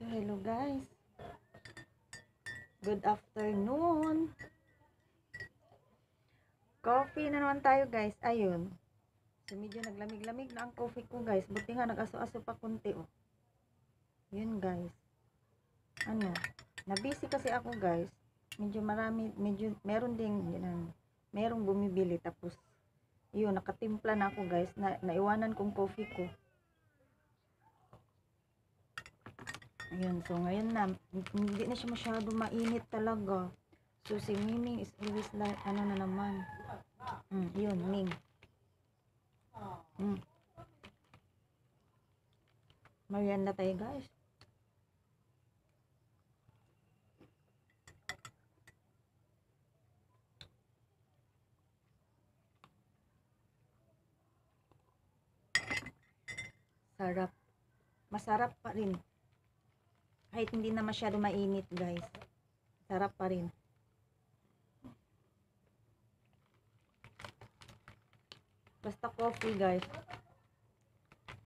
So, hello guys. Good afternoon. Coffee na naman tayo guys. Ayun. So, medyo naglamig-lamig na ang coffee ko guys. Buti nga nag-aso-aso pa kunti oh. Yun guys. Ano? Nabisi kasi ako guys. Medyo marami, meron ding, merong bumibili. Tapos, yun, nakatimpla na ako guys. Naiwanan kong coffee ko. Ayun, so ngayon na, hindi na siya masyado mainit talaga. So si Miming is always like, ano na naman. Yun, Ming. Merienda tayo guys. Sarap. Masarap pa rin. Kahit hindi na masyado mainit guys. Sarap pa rin. Basta coffee guys.